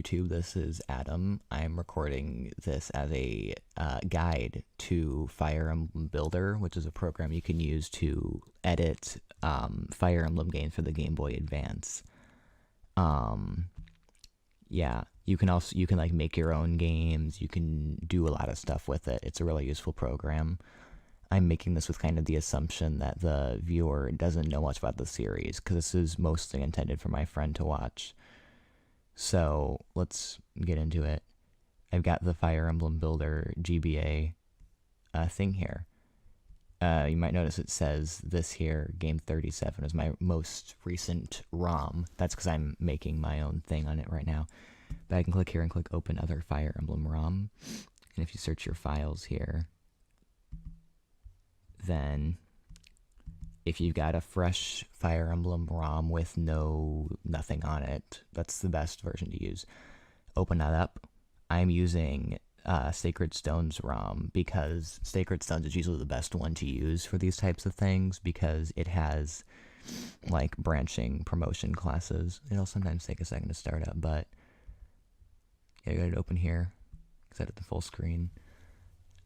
YouTube. This is Adam. I'm recording this as a guide to Fire Emblem Builder, which is a program you can use to edit Fire Emblem games for the Game Boy Advance. Yeah, you can like make your own games. You can do a lot of stuff with it. It's a really useful program. I'm making this with kind of the assumption that the viewer doesn't know much about the series, because this is mostly intended for my friend to watch. So let's get into it. I've got the Fire Emblem Builder GBA thing here. You might notice it says this here, game 37 is my most recent ROM. That's because I'm making my own thing on it right now. But I can click here and click open other Fire Emblem ROM. And if you search your files here, then if you've got a fresh Fire Emblem ROM with nothing on it, that's the best version to use. Open that up. I'm using Sacred Stones ROM because Sacred Stones is usually the best one to use for these types of things because it has like branching promotion classes. It'll sometimes take a second to start up, but yeah, you got it open here. Set it to full screen.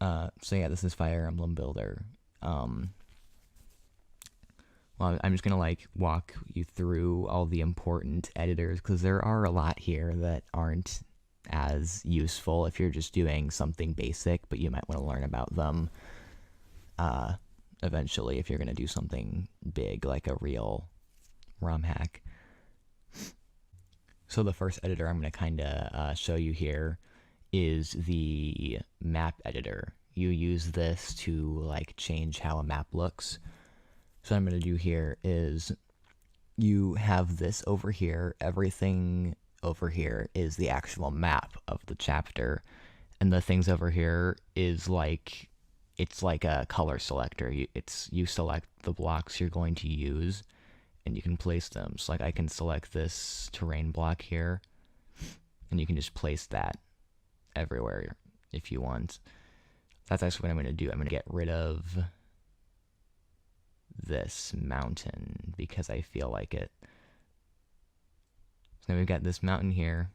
So yeah, this is Fire Emblem Builder. Well, I'm just gonna like walk you through all the important editors because there are a lot here that aren't as useful if you're just doing something basic, but you might want to learn about them eventually if you're gonna do something big like a real ROM hack. So the first editor I'm gonna kind of show you here is the map editor. You use this to like change how a map looks. So what I'm going to do here is you have this over here. Everything over here is the actual map of the chapter. And the things over here is like, it's like a color selector. You select the blocks you're going to use and you can place them. So like I can select this terrain block here and you can just place that everywhere if you want. That's actually what I'm going to do. I'm going to get rid of this mountain because I feel like it. So now we've got this mountain here.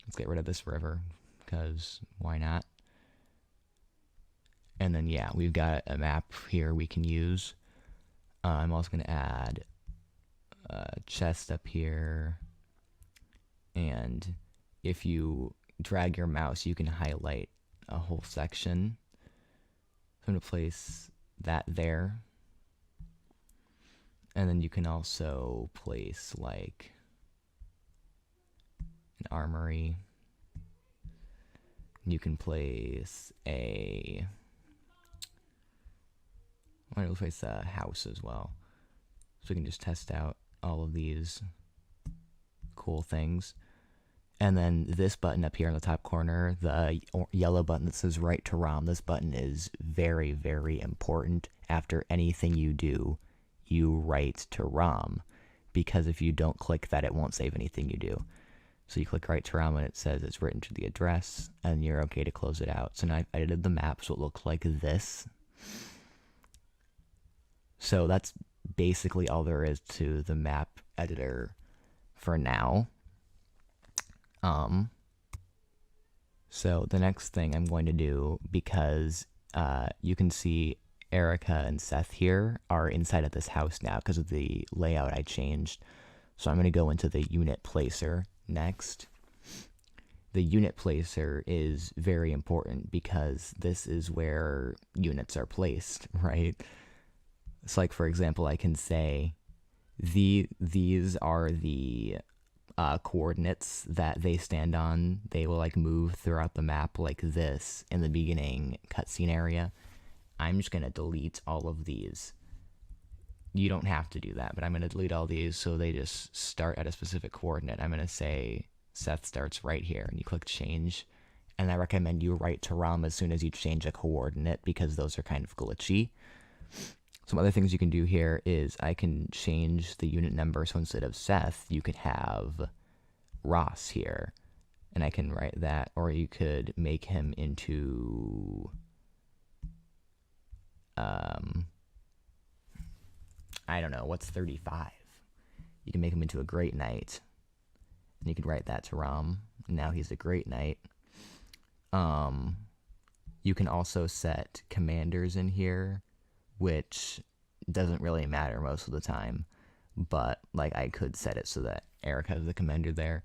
Let's get rid of this river because why not? And then yeah, we've got a map here we can use. I'm also going to add a chest up here. And if you drag your mouse, you can highlight a whole section. So I'm going to place that there. And then you can also place like an armory. You can place a house as well. So we can just test out all of these cool things. And then this button up here in the top corner, the yellow button that says write to ROM, this button is very, very important. After anything you do, you write to ROM, because if you don't click that, it won't save anything you do. So you click write to ROM and it says it's written to the address, and you're okay to close it out. So now I've edited the map so it looks like this. So that's basically all there is to the map editor for now. So the next thing I'm going to do, because you can see Erica and Seth here are inside of this house now because of the layout I changed. So I'm going to go into the unit placer next. The unit placer is very important because this is where units are placed, right? It's like, for example, I can say these are the coordinates that they stand on. They will like move throughout the map like this in the beginning cutscene area. I'm just going to delete all of these. You don't have to do that, but I'm going to delete all these so they just start at a specific coordinate. I'm going to say Seth starts right here, and you click change. And I recommend you write to ROM as soon as you change a coordinate because those are kind of glitchy. Some other things you can do here is I can change the unit number. So instead of Seth, you could have Ross here. And I can write that. Or you could make him into I don't know, what's 35? You can make him into a Great Knight. And you can write that to ROM. Now he's a great knight. You can also set commanders in here, which doesn't really matter most of the time, but like I could set it so that Eric has the commander there.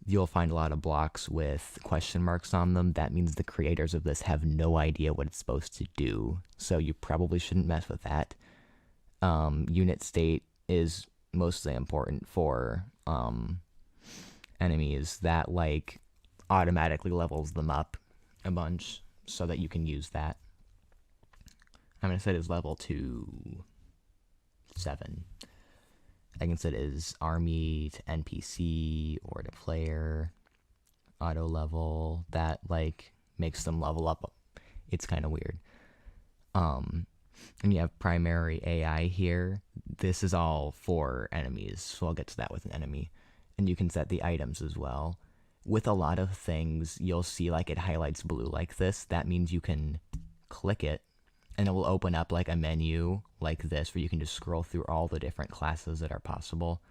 You'll find a lot of blocks with question marks on them. That means the creators of this have no idea what it's supposed to do, so you probably shouldn't mess with that. Unit state is mostly important for enemies. That like automatically levels them up a bunch so that you can use that. I'm going to set his level to 7. I can set his army to NPC or to player, auto level. That like makes them level up. It's kind of weird. And you have primary AI here. This is all for enemies, so I'll get to that with an enemy. And you can set the items as well. With a lot of things, you'll see like it highlights blue like this. That means you can click it and it will open up like a menu like this where you can just scroll through all the different classes that are possible.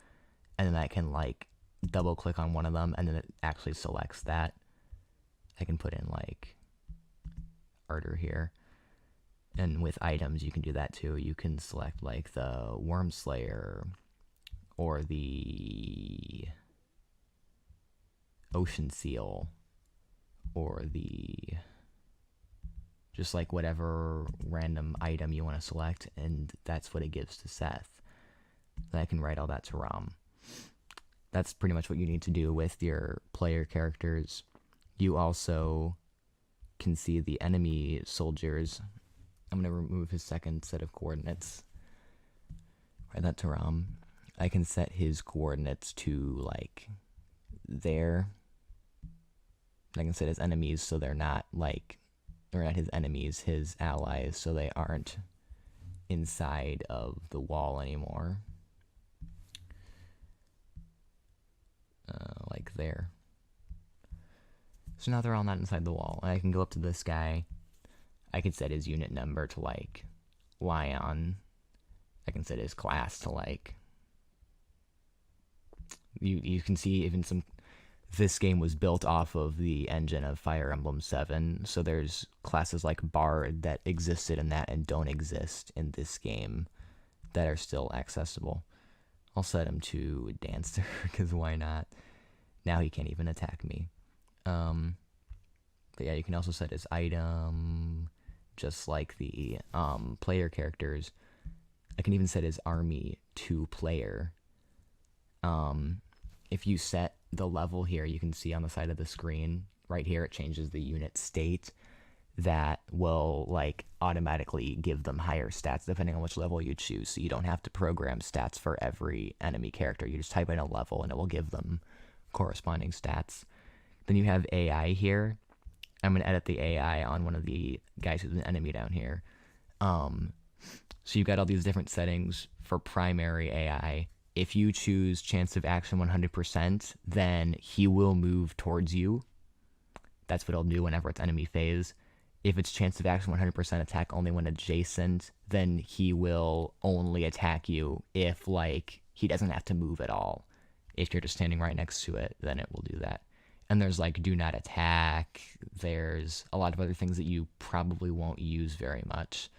And then I can like double click on one of them and then it actually selects that. I can put in like Arter here. And with items, you can do that too. You can select like the Worm Slayer or the Ocean Seal or the just like whatever random item you want to select, and that's what it gives to Seth. Then I can write all that to Ram. That's pretty much what you need to do with your player characters. You also can see the enemy soldiers. I'm going to remove his second set of coordinates. Write that to Ram. I can set his coordinates to like there. I can set his enemies so they're not like, they're not his enemies, his allies, so they aren't inside of the wall anymore. Like there. So now they're all not inside the wall. And I can go up to this guy. I can set his unit number to like Lion. I can set his class to like, you can see even some, this game was built off of the engine of Fire Emblem 7, so there's classes like Bard that existed in that and don't exist in this game that are still accessible. I'll set him to Dancer, because why not? Now he can't even attack me. But yeah, you can also set his item, just like the player characters. I can even set his army to player. If you set the level here, you can see on the side of the screen, right here, it changes the unit state. That will like automatically give them higher stats depending on which level you choose. So you don't have to program stats for every enemy character. You just type in a level and it will give them corresponding stats. Then you have AI here. I'm going to edit the AI on one of the guys who's an enemy down here. So you've got all these different settings for primary AI. If you choose chance of action 100%, then he will move towards you. That's what he'll do whenever it's enemy phase. If it's chance of action 100% attack only when adjacent, then he will only attack you if like he doesn't have to move at all. If you're just standing right next to it, then it will do that. And there's like do not attack. There's a lot of other things that you probably won't use very much.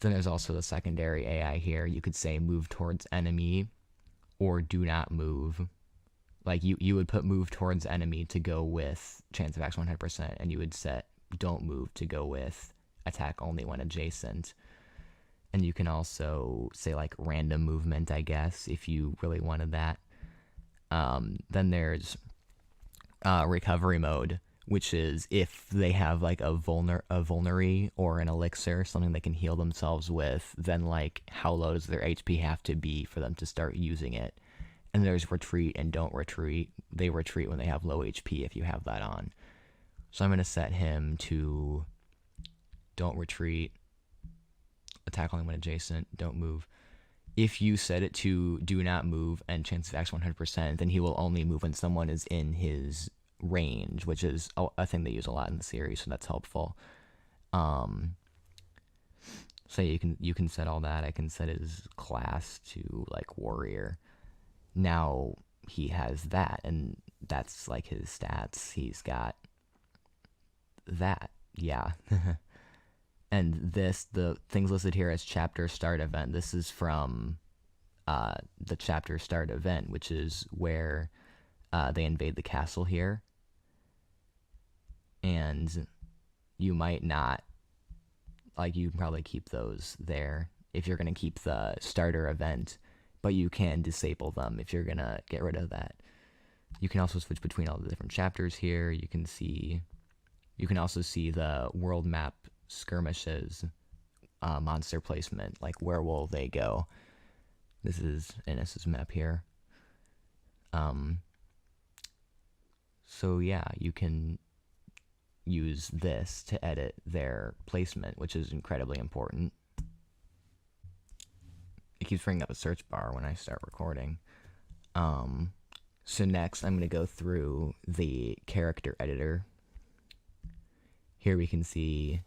Then there's also the secondary AI here. You could say move towards enemy or do not move. Like you would put move towards enemy to go with chance of action 100%, and you would set don't move to go with attack only when adjacent. And you can also say like random movement, I guess, if you really wanted that. Then there's recovery mode, which is if they have like a vulnerary or an elixir, something they can heal themselves with, then like how low does their HP have to be for them to start using it. And there's retreat and don't retreat. They retreat when they have low HP if you have that on. So I'm going to set him to don't retreat, attack only when adjacent, don't move. If you set it to do not move and chance of action 100%, then he will only move when someone is in his range, which is a thing they use a lot in the series, so that's helpful. So you can set all that. I can set his class to like warrior. Now he has that, and that's like his stats. He's got that. Yeah. And the things listed here as chapter start event, this is from the chapter start event, which is where they invade the castle here. And you might not, like, you can probably keep those there if you're going to keep the starter event, but you can disable them if you're going to get rid of that. You can also switch between all the different chapters here. You can also see the world map skirmishes, monster placement, like where will they go. This is Innes's map here. So yeah, you can use this to edit their placement, which is incredibly important. It keeps bringing up a search bar when I start recording. So next I'm going to go through the character editor. Here we can see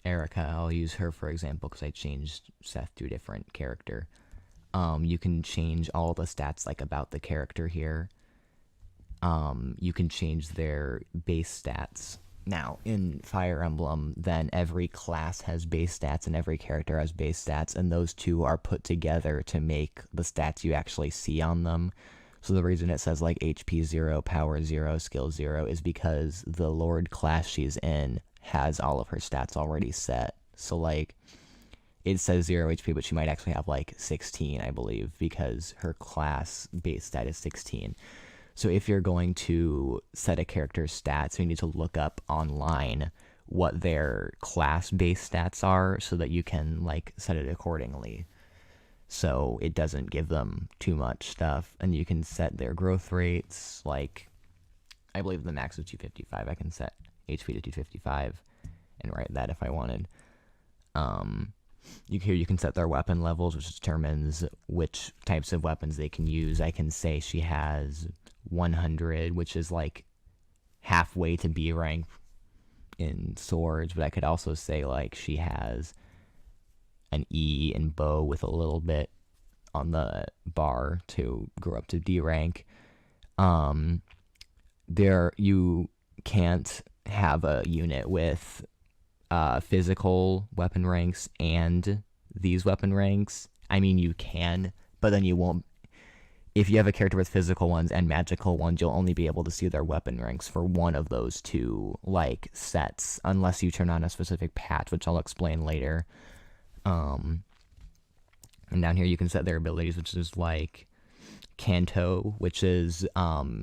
Erica. I'll use her for example because I changed Seth to a different character. You can change all the stats like about the character here. You can change their base stats. Now, in Fire Emblem, then every class has base stats and every character has base stats, and those two are put together to make the stats you actually see on them. So the reason it says like HP 0, Power 0, Skill 0 is because the Lord class she's in has all of her stats already set. So like, it says 0 HP, but she might actually have like 16, I believe, because her class base stat is 16. So if you're going to set a character's stats, you need to look up online what their class-based stats are so that you can like set it accordingly. So it doesn't give them too much stuff. And you can set their growth rates. Like, I believe the max is 255. I can set HP to 255 and write that if I wanted. You can set their weapon levels, which determines which types of weapons they can use. I can say she has 100, which is like halfway to B rank in swords, but I could also say like she has an E in bow with a little bit on the bar to grow up to D rank. You can't have a unit with physical weapon ranks and these weapon ranks. I mean, you can, but then you won't. If you have a character with physical ones and magical ones, you'll only be able to see their weapon ranks for one of those two, like, sets, unless you turn on a specific patch, which I'll explain later. And down here you can set their abilities, which is, like, Canto, which is,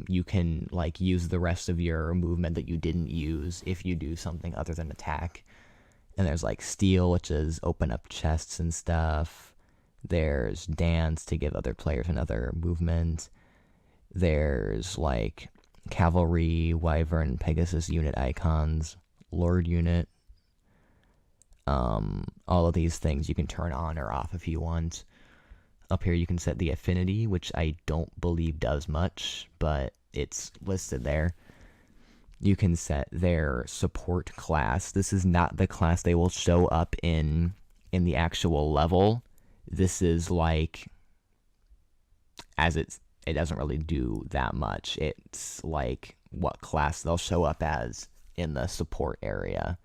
you can, like, use the rest of your movement that you didn't use if you do something other than attack. And there's, like, Steal, which is open up chests and stuff. There's Dance to give other players another movement. There's, like, Cavalry, Wyvern, Pegasus unit icons, Lord unit. All of these things you can turn on or off if you want. Up here you can set the affinity, which I don't believe does much, but it's listed there. You can set their support class. This is not the class they will show up in the actual level. This is like, as it doesn't really do that much. It's like what class they'll show up as in the support area,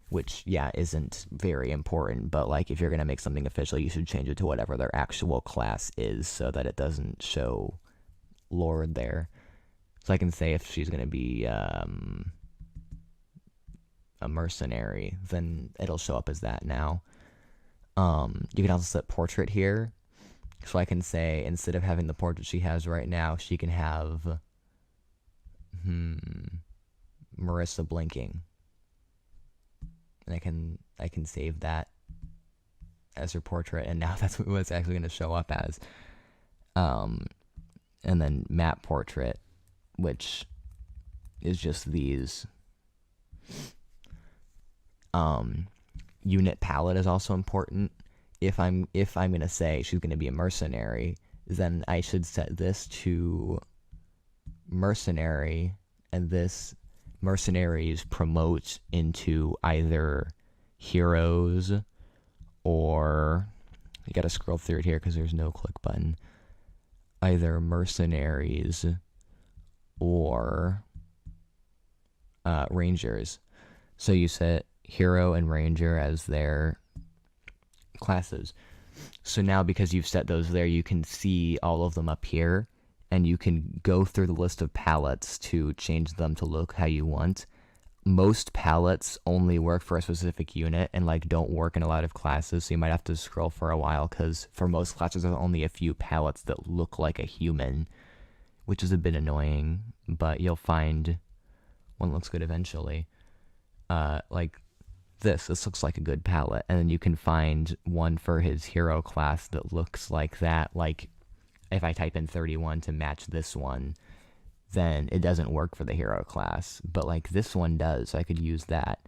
which, yeah, isn't very important, but like if you're going to make something official, you should change it to whatever their actual class is so that it doesn't show Lord there. So I can say if she's going to be a mercenary, then it'll show up as that now. You can also set portrait here. So I can say instead of having the portrait she has right now, she can have Marissa blinking. And I can save that as her portrait, and now that's what it's actually going to show up as. And then map portrait, which is just these. Unit palette is also important. If I'm gonna say she's gonna be a mercenary, then I should set this to mercenary, and this mercenaries promote into either heroes or, you gotta scroll through it here because there's no click button. either mercenaries or rangers. So you set hero and ranger as their classes. So now because you've set those there, you can see all of them up here, and you can go through the list of palettes to change them to look how you want. Most palettes only work for a specific unit and like don't work in a lot of classes, so you might have to scroll for a while because for most classes there's only a few palettes that look like a human, which is a bit annoying, but you'll find one looks good eventually. Like this looks like a good palette, and then you can find one for his hero class that looks like that. Like if I type in 31 to match this one, then it doesn't work for the hero class, but like this one does, so I could use that.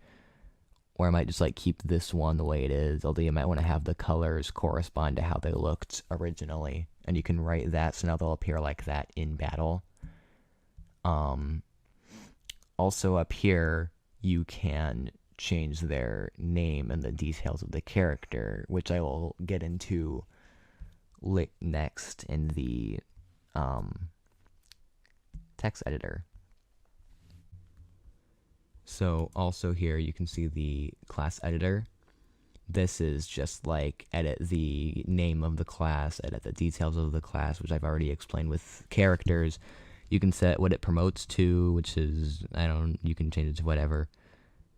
Or I might just like keep this one the way it is, although you might want to have the colors correspond to how they looked originally, and you can write that so now they'll appear like that in battle. Also up here you can change their name and the details of the character, which I will get into next in the text editor. So also here you can see the class editor. This is just like edit the name of the class, edit the details of the class, which I've already explained with characters. You can set what it promotes to, which is, you can change it to whatever.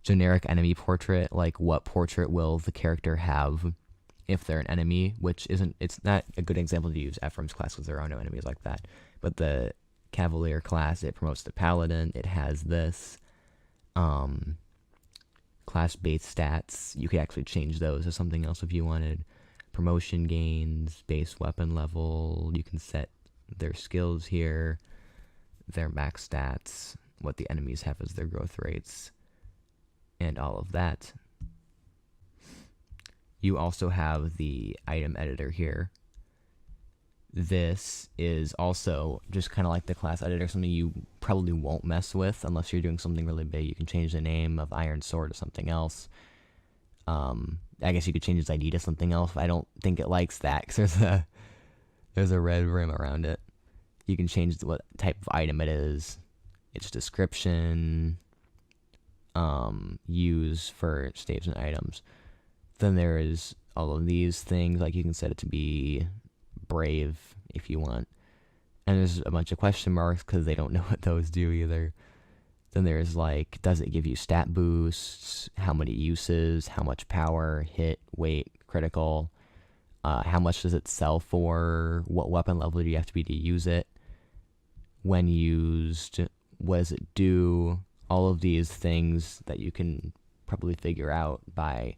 Generic enemy portrait, like what portrait will the character have if they're an enemy, which it's not a good example to use Ephraim's class because there are no enemies like that. But the Cavalier class, it promotes the Paladin, it has this. Class base stats, you could actually change those to something else if you wanted. Promotion gains, base weapon level, you can set their skills here, their max stats, what the enemies have as their growth rates, and all of that. You also have the item editor here. This is also just kind of like the class editor, something you probably won't mess with unless you're doing something really big. You can change the name of Iron Sword to something else. I guess you could change its ID to something else. I don't think it likes that because there's a red rim around it. You can change what type of item it is, its description, use for staves and items. Then there is all of these things, like you can set it to be brave if you want, and there's a bunch of question marks because they don't know what those do either. Then there's like, does it give you stat boosts, how many uses, how much power, hit, weight, critical, how much does it sell for, what weapon level do you have to be to use it, when used, what does it do, all of these things that you can probably figure out by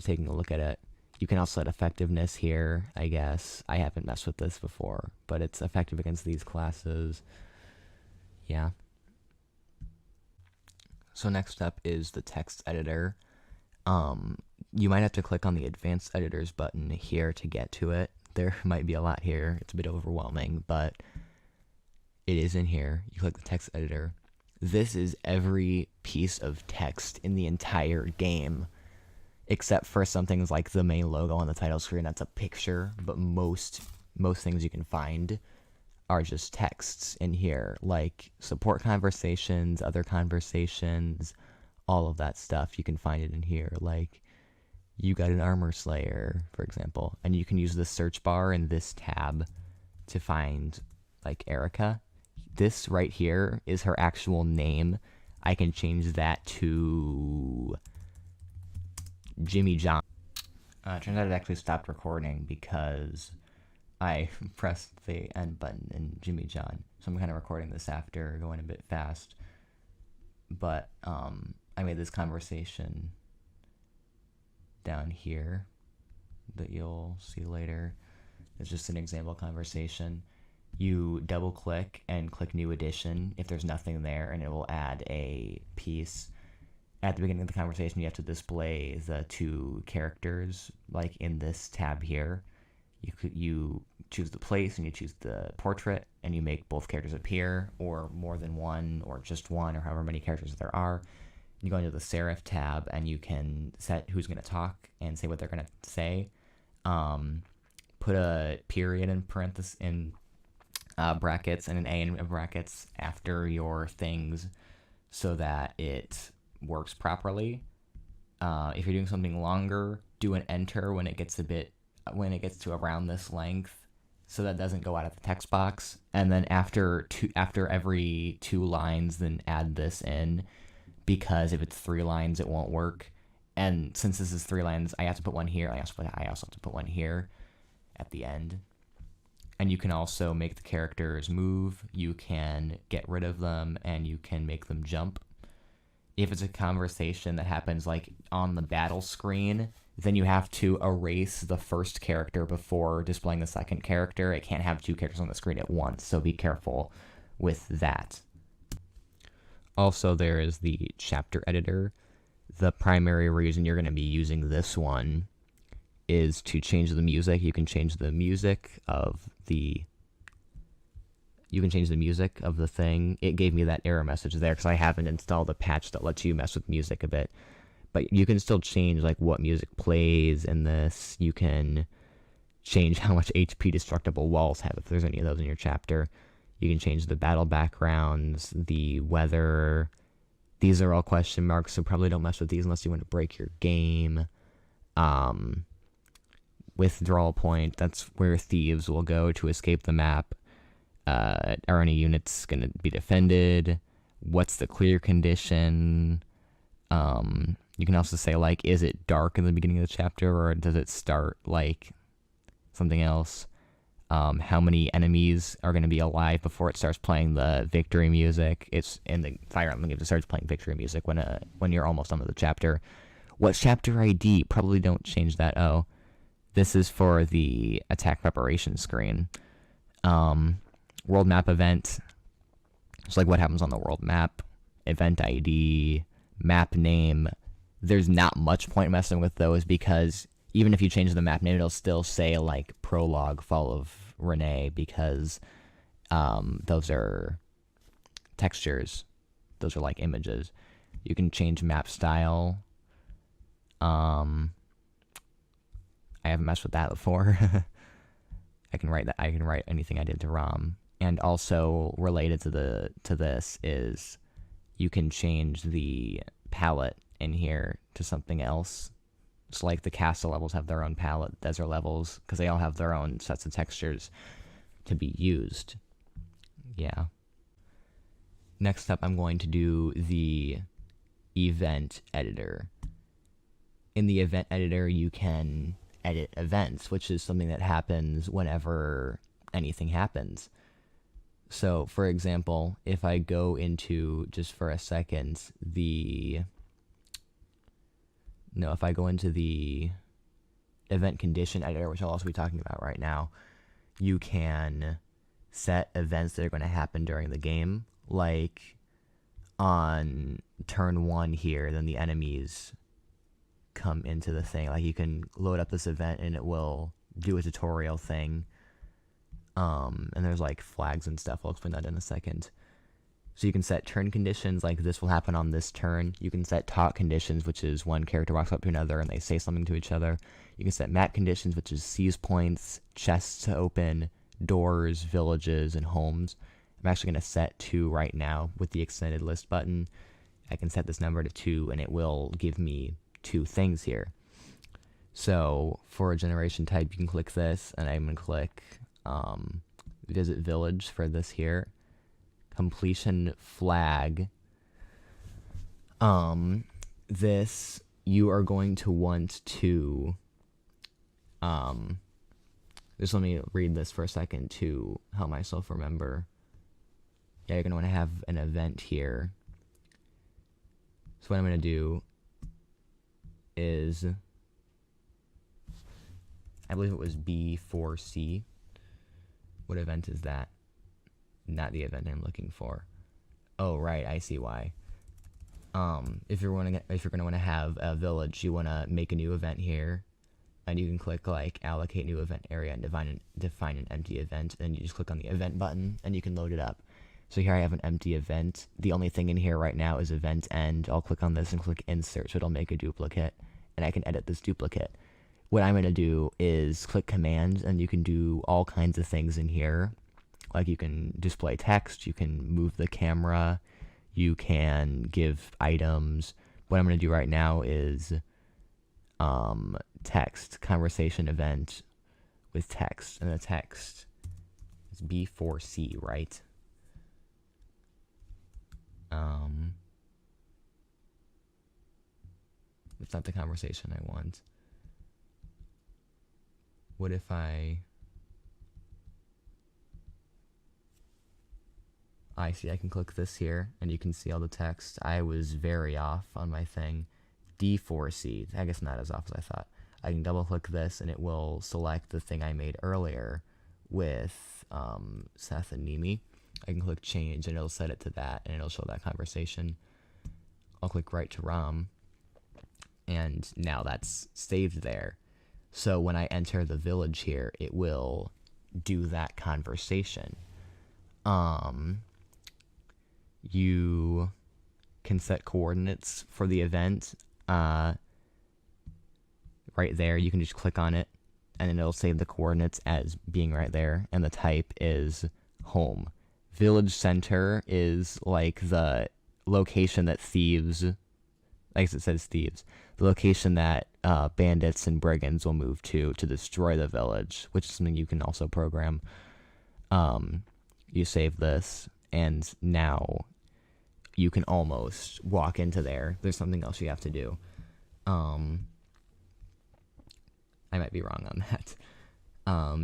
taking a look at it. You can also set effectiveness here, I guess. I haven't messed with this before, but it's effective against these classes. Yeah. So next up is the text editor. You might have to click on the advanced editors button here to get to it. There might be a lot here. It's a bit overwhelming, but it is in here. You click the text editor. This is every piece of text in the entire game, except for some things like the main logo on the title screen. That's a picture, but most things you can find are just texts in here, like support conversations, other conversations, all of that stuff. You can find it in here, like you got an armor slayer, for example, and you can use the search bar in this tab to find like Erica. This right here is her actual name. I can change that to Jimmy John. Turns out it actually stopped recording because I pressed the end button in Jimmy John. So I'm kind of recording this after, going a bit fast. But I made this conversation down here that you'll see later. It's just an example conversation. You double click and click new edition if there's nothing there, and it will add a piece. At the beginning of the conversation, you have to display the two characters, like in this tab here. You choose the place and you choose the portrait, and you make both characters appear, or more than one, or just one, or however many characters there are. You go into the serif tab, and you can set who's going to talk and say what they're going to say. put a period in parentheses in brackets and an A in brackets after your things so that it works properly. If you're doing something longer, do an enter when it gets to around this length, so that doesn't go out of the text box. And then after every 2 lines, then add this in, because if it's 3 lines, it won't work. And since this is 3 lines, I have to put one here. I also have to put one here at the end. And you can also make the characters move. You can get rid of them, and you can make them jump. If it's a conversation that happens like on the battle screen, then you have to erase the first character before displaying the second character. It can't have 2 characters on the screen at once, so be careful with that. Also, there is the chapter editor. The primary reason you're going to be using this one is to change the music. You can change the music of the thing. It gave me that error message there because I haven't installed a patch that lets you mess with music a bit. But you can still change like what music plays in this. You can change how much HP destructible walls have if there's any of those in your chapter. You can change the battle backgrounds, the weather. These are all question marks, so probably don't mess with these unless you want to break your game. Withdrawal point, that's where thieves will go to escape the map. Are any units going to be defended? What's the clear condition? You can also say, like, is it dark in the beginning of the chapter, or does it start, like, something else? How many enemies are going to be alive before it starts playing the victory music? It's in the Fire Emblem game, it starts playing victory music when you're almost done with the chapter. What chapter ID? Probably don't change that. Oh, this is for the attack preparation screen. World map event. It's like what happens on the world map. Event ID, map name. There's not much point messing with those because even if you change the map name, it'll still say like Prologue Fall of Renee because those are textures. Those are like images. You can change map style. I haven't messed with that before. I can write anything I did to ROM. And also related to this is you can change the palette in here to something else. It's like the castle levels have their own palette, desert levels, because they all have their own sets of textures to be used. Yeah. Next up, I'm going to do the event editor. In the event editor, you can edit events, which is something that happens whenever anything happens. So, for example, if I go into, just for a second, if I go into the event condition editor, which I'll also be talking about right now, you can set events that are going to happen during the game. Like on turn 1 here, then the enemies come into the thing. Like you can load up this event and it will do a tutorial thing. And there's like flags and stuff. I'll explain that in a second. So you can set turn conditions, like this will happen on this turn. You can set talk conditions, which is one character walks up to another and they say something to each other. You can set map conditions, which is seize points, chests to open, doors, villages, and homes. I'm actually going to set 2 right now with the extended list button. I can set this number to 2 and it will give me 2 things here. So for a generation type, you can click this, and I'm going to click visit village for this here. Completion flag. This, you are going to want to, just let me read this for a second to help myself remember. Yeah, you're going to want to have an event here. So what I'm going to do is, I believe it was B4C. What event is that? Not the event I'm looking for. Oh, right, I see why. If you're going to want to have a village, you want to make a new event here, and you can click like allocate new event area and define an empty event, and you just click on the event button and you can load it up. So here I have an empty event. The only thing in here right now is event end. I'll click on this and click insert, so it'll make a duplicate, and I can edit this duplicate. what I'm going to do is click commands, and you can do all kinds of things in here. Like you can display text, you can move the camera, you can give items. What I'm going to do right now is text, conversation event with text, and the text is B4C, right? It's not the conversation I want. What if I see, I can click this here, and you can see all the text. I was very off on my thing. D4C, I guess not as off as I thought. I can double click this, and it will select the thing I made earlier with Seth and Nimi. I can click change, and it'll set it to that, and it'll show that conversation. I'll click write to ROM, and now that's saved there. So when I enter the village here, it will do that conversation. You can set coordinates for the event. Right there, you can just click on it, and then it'll save the coordinates as being right there, and the type is home. Village center is like the location that thieves, I guess it says thieves, the location that bandits and brigands will move to destroy the village, which is something you can also program. You save this, and now you can almost walk into there. There's something else you have to do. I might be wrong on that.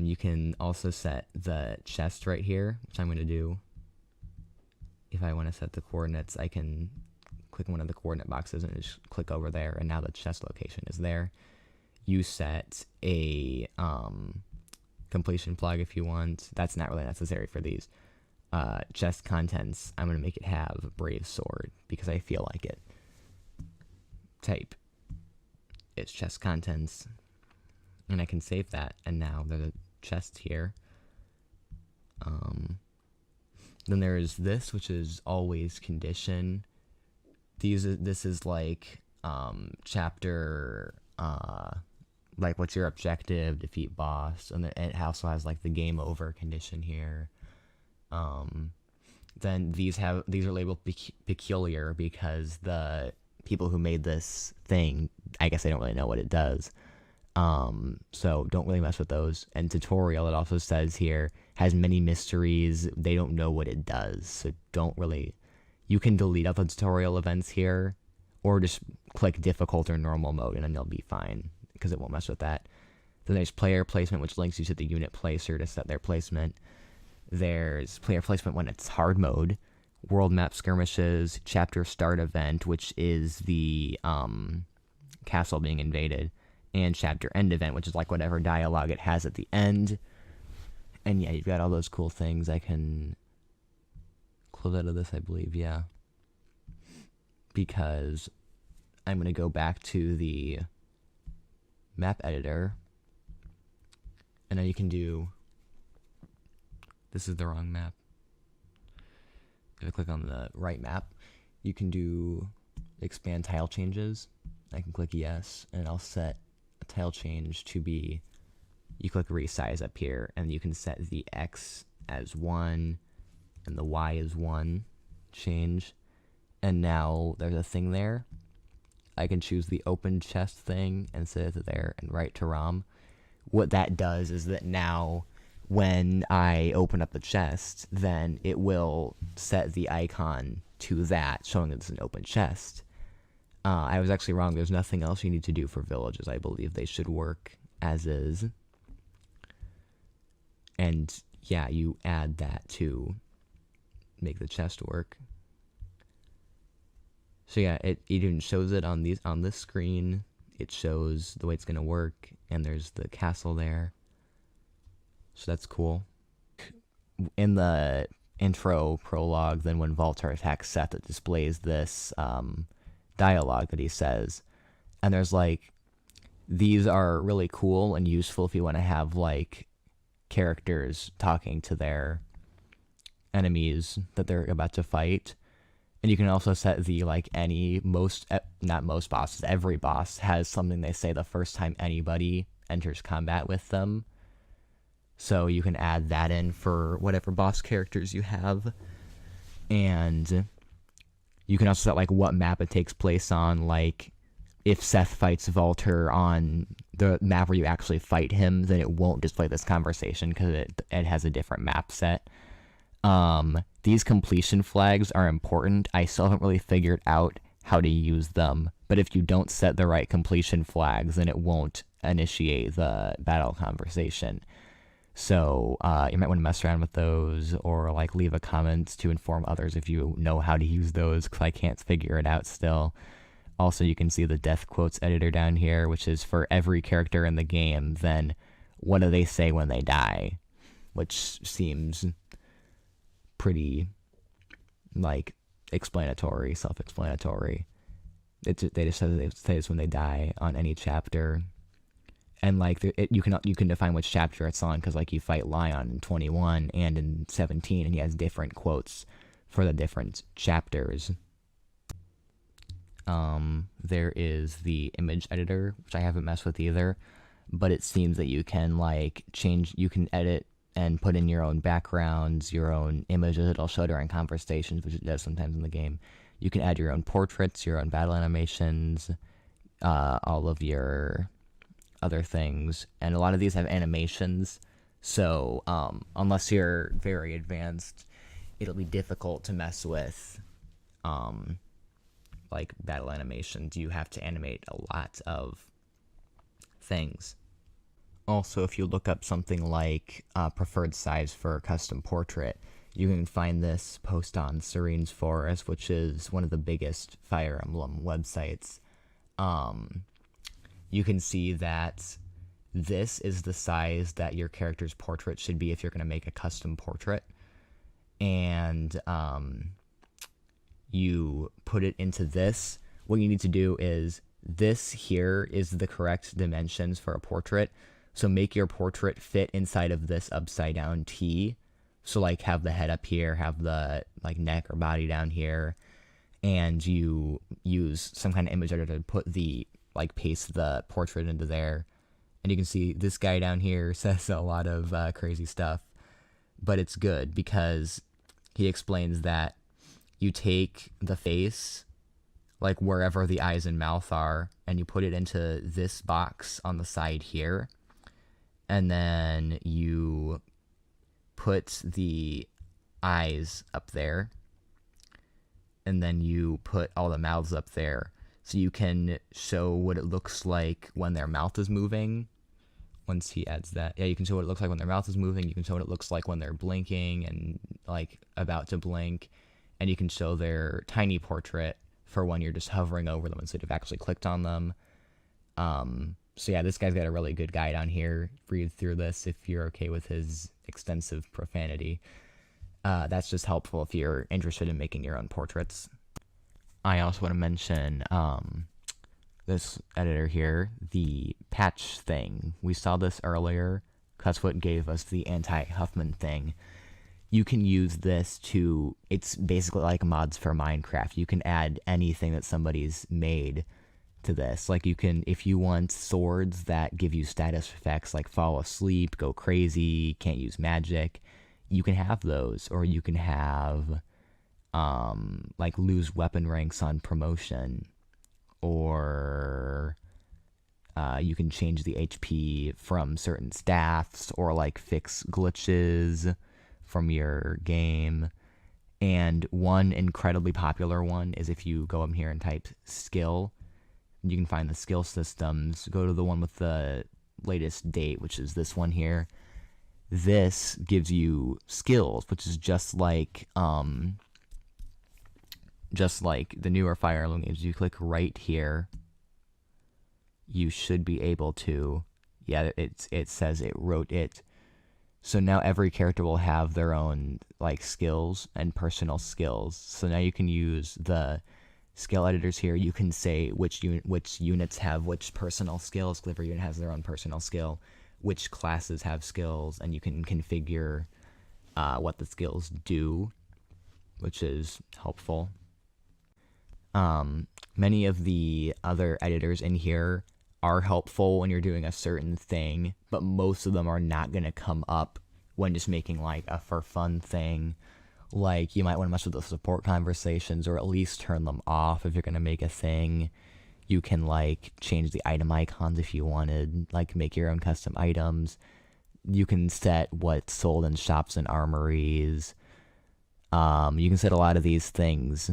You can also set the chest right here, which I'm going to do. If I want to set the coordinates, I can click one of the coordinate boxes and just click over there, and now the chest location is there. You set a completion flag if you want. That's not really necessary for these. Chest contents, I'm going to make it have brave sword because I feel like it. Type, it's chest contents, and I can save that, and now there's a chest here. Then there's this, which is always condition. This is like chapter, like what's your objective, defeat boss, and it also has like the game over condition here. Then these are labeled peculiar because the people who made this thing, I guess they don't really know what it does. So don't really mess with those. And tutorial, it also says here, has many mysteries. They don't know what it does. So don't really, you can delete out the tutorial events here, or just click difficult or normal mode, and then they'll be fine because it won't mess with that. Then there's player placement, which links you to the unit placer to set their placement. There's player placement when it's hard mode, world map skirmishes, chapter start event, which is the castle being invaded, and chapter end event, which is like whatever dialogue it has at the end. And yeah, you've got all those cool things. I can close out of this, I believe, yeah. Because I'm going to go back to the map editor, and now you can do, this is the wrong map. If I click on the right map, you can do expand tile changes. I can click yes, and I'll set a tile change to be, you click resize up here, and you can set the X as 1 and the Y as 1 change. And now there's a thing there. I can choose the open chest thing and set it there and write to ROM. What that does is that now when I open up the chest, then it will set the icon to that, showing that it's an open chest. I was actually wrong. There's nothing else you need to do for villages. I believe they should work as is. And yeah, you add that to make the chest work. So yeah, it even shows it on this screen. It shows the way it's gonna work, and there's the castle there. So that's cool. In the intro prologue, then when Voltar attacks Seth, it displays this dialogue that he says, and there's like, these are really cool and useful if you want to have like characters talking to their enemies that they're about to fight. And you can also set the like not most bosses, every boss has something they say the first time anybody enters combat with them. So you can add that in for whatever boss characters you have. And you can also set like what map it takes place on. Like if Seth fights Walter on the map where you actually fight him, then it won't display this conversation because it has a different map set. These completion flags are important. I still haven't really figured out how to use them, but if you don't set the right completion flags, then it won't initiate the battle conversation. So you might want to mess around with those, or like leave a comment to inform others if you know how to use those, because I can't figure it out still. Also, you can see the death quotes editor down here, which is for every character in the game, then what do they say when they die, which seems pretty like explanatory, self-explanatory. They just say this when they die on any chapter. And like you can define which chapter it's on, because like you fight Lion in 21 and in 17, and he has different quotes for the different chapters. There is the image editor, which I haven't messed with either, but it seems that you can like you can edit and put in your own backgrounds, your own images. It'll show during conversations, which it does sometimes in the game. You can add your own portraits, your own battle animations, all of your other things, and a lot of these have animations, so unless you're very advanced, it'll be difficult to mess with like battle animations. You have to animate a lot of things. Also, if you look up something like preferred size for custom portrait, you can find this post on Serene's Forest, which is one of the biggest Fire Emblem websites. You can see that this is the size that your character's portrait should be if you're going to make a custom portrait. And you put it into this. What you need to do is, this here is the correct dimensions for a portrait. So make your portrait fit inside of this upside down T. So like have the head up here, have the like neck or body down here, and you use some kind of image editor to put the like paste the portrait into there. And you can see this guy down here says a lot of crazy stuff, but it's good because he explains that you take the face, like wherever the eyes and mouth are, and you put it into this box on the side here, and then you put the eyes up there, and then you put all the mouths up there. So you can show what it looks like when their mouth is moving. Once he adds that, yeah, you can show what it looks like when their mouth is moving. You can show what it looks like when they're blinking and like about to blink. And you can show their tiny portrait for when you're just hovering over them instead of actually clicked on them. So yeah, this guy's got a really good guide on here. Read through this if you're okay with his extensive profanity. That's just helpful if you're interested in making your own portraits. I also want to mention this editor here, the patch thing. We saw this earlier. That's what gave us the anti-Huffman thing. You can use this to, it's basically like mods for Minecraft. You can add anything that somebody's made to this. Like you can, if you want swords that give you status effects like fall asleep, go crazy, can't use magic, you can have those. Or you can have like lose weapon ranks on promotion, or you can change the HP from certain staffs, or like fix glitches from your game. And one incredibly popular one is if you go up here and type skill, you can find the skill systems. Go to the one with the latest date, which is this one here. This gives you skills, which is just like the newer Fire Emblem games. You click right here, you should be able to, yeah, it says it wrote it. So now every character will have their own like skills and personal skills. So now you can use the skill editors here. You can say which units have which personal skills. Every unit has their own personal skill. Which classes have skills, and you can configure what the skills do, which is helpful. Many of the other editors in here are helpful when you're doing a certain thing, but most of them are not going to come up when just making like a for fun thing. Like, you might want to mess with the support conversations, or at least turn them off if you're going to make a thing. You can like change the item icons if you wanted, like make your own custom items. You can set what's sold in shops and armories. You can set a lot of these things,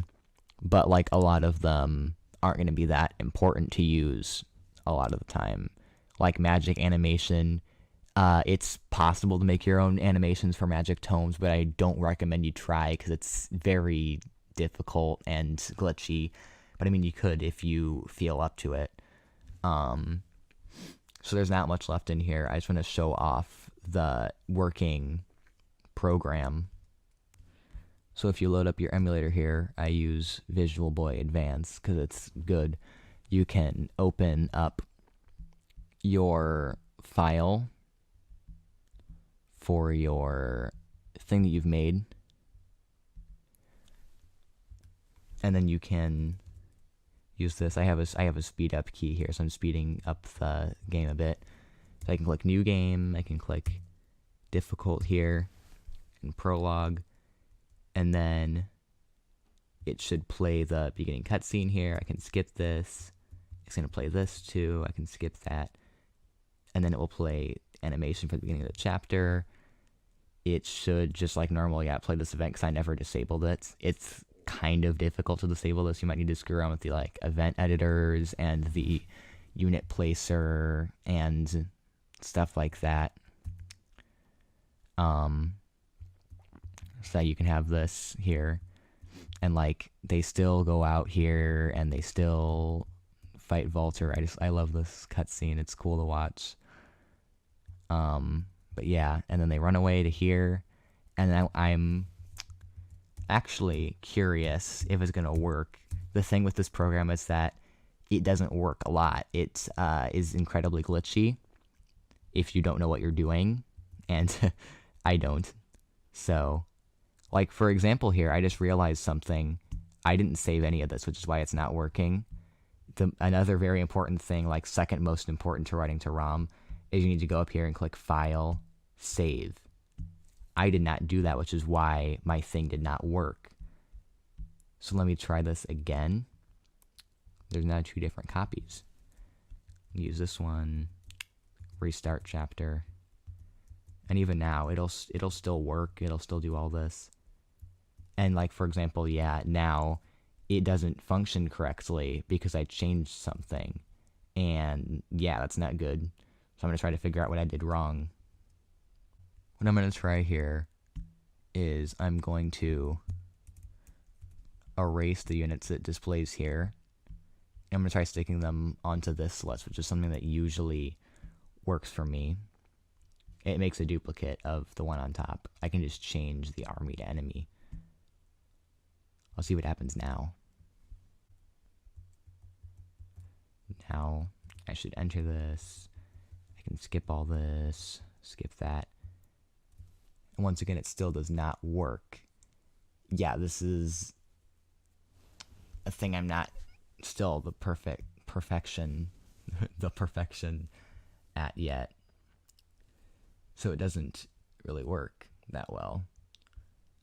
but like a lot of them aren't going to be that important to use a lot of the time. Like magic animation, it's possible to make your own animations for magic tomes, but I don't recommend you try because it's very difficult and glitchy. But I mean, you could if you feel up to it. So there's not much left in here. I just want to show off the working program. So if you load up your emulator here, I use Visual Boy Advance because it's good. You can open up your file for your thing that you've made, and then you can use this. I have a speed up key here, so I'm speeding up the game a bit. So I can click new game, I can click difficult here, and prologue, and then it should play the beginning cutscene here. I can skip this. It's going to play this too. I can skip that. And then it will play animation for the beginning of the chapter. It should, just like normal, play this event because I never disabled it. It's kind of difficult to disable this. You might need to screw around with the like event editors and the unit placer and stuff like that. So you can have this here, and like they still go out here and they still fight Volter. I love this cutscene. It's cool to watch. But yeah, and then they run away to here, and I'm actually curious if it's gonna work. The thing with this program is that it doesn't work a lot. It is incredibly glitchy if you don't know what you're doing, and I don't. So, like for example here, I just realized something. I didn't save any of this, which is why it's not working. Another very important thing, like second most important to writing to ROM, is you need to go up here and click File, Save. I did not do that, which is why my thing did not work. So let me try this again. There's now 2 different copies. Use this one, restart chapter, and even now it'll still work. It'll still do all this. And like for example, now it doesn't function correctly because I changed something, and that's not good. So I'm going to try to figure out what I did wrong. What I'm going to try here is I'm going to erase the units it displays here. And I'm going to try sticking them onto this list, which is something that usually works for me. It makes a duplicate of the one on top. I can just change the army to enemy. I'll see what happens now. Now I should enter this. I can skip all this, skip that. And once again, it still does not work. This is a thing I'm not still the perfection at yet. So it doesn't really work that well.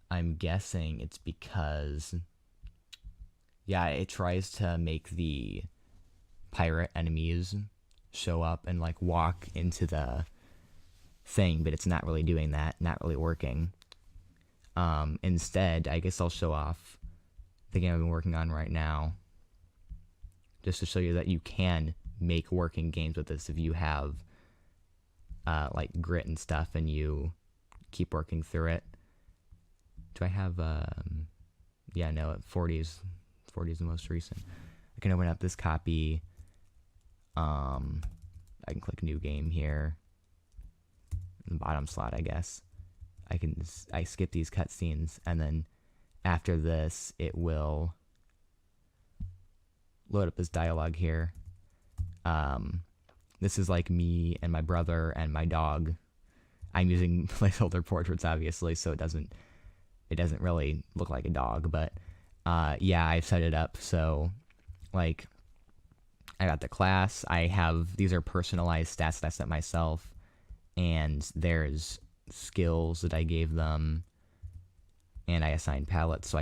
I'm guessing it's because, it tries to make the pirate enemies show up and like walk into the thing, but it's not really doing that, not really working. Instead, I guess I'll show off the game I've been working on right now, just to show you that you can make working games with this if you have like grit and stuff and you keep working through it. Do I have 40 is the most recent. I can open up this copy. I can click new game here in the bottom slot, I guess. I skip these cutscenes, and then after this it will load up this dialogue here. This is like me and my brother and my dog. I'm using placeholder portraits obviously, so it doesn't really look like a dog, but I've set it up so like I got the class. I have, these are personalized stats that I set myself, and there's skills that I gave them, and I assigned pallets, so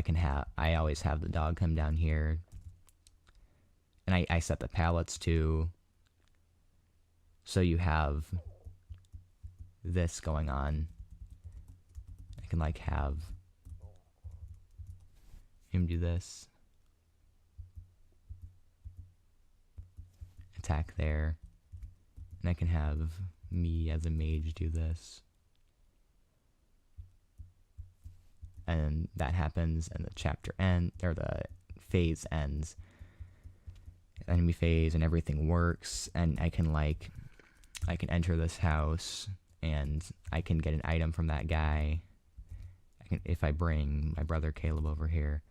I always have the dog come down here, and I set the pallets too, so you have this going on. I can like have him do this, attack there, and I can have me as a mage do this, and that happens, and the chapter end, or the phase ends, enemy phase, and everything works, and I can enter this house, and I can get an item from that guy. If I bring my brother Caleb over here,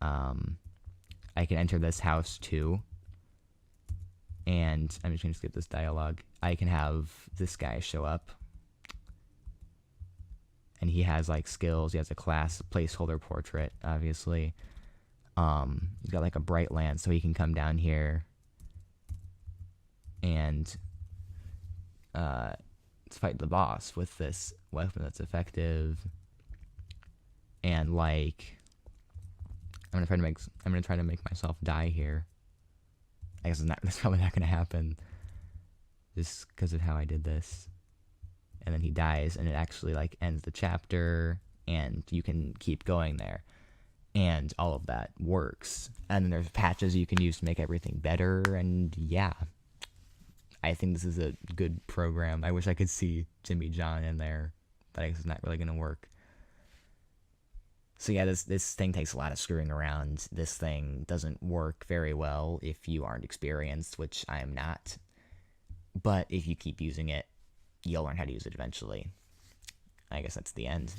I can enter this house too, and I'm just going to skip this dialogue. I can have this guy show up, and he has like skills. He has a class placeholder portrait, obviously. He's got like a bright lance, so he can come down here and fight the boss with this weapon that's effective. And like, I'm gonna try to make myself die here. I guess that's probably not gonna happen, just because of how I did this. And then he dies, and it actually like ends the chapter, and you can keep going there, and all of that works. And then there's patches you can use to make everything better, and yeah, I think this is a good program. I wish I could see Jimmy John in there, but I guess it's not really gonna work. So yeah, this thing takes a lot of screwing around. This thing doesn't work very well if you aren't experienced, which I am not. But if you keep using it, you'll learn how to use it eventually. I guess that's the end.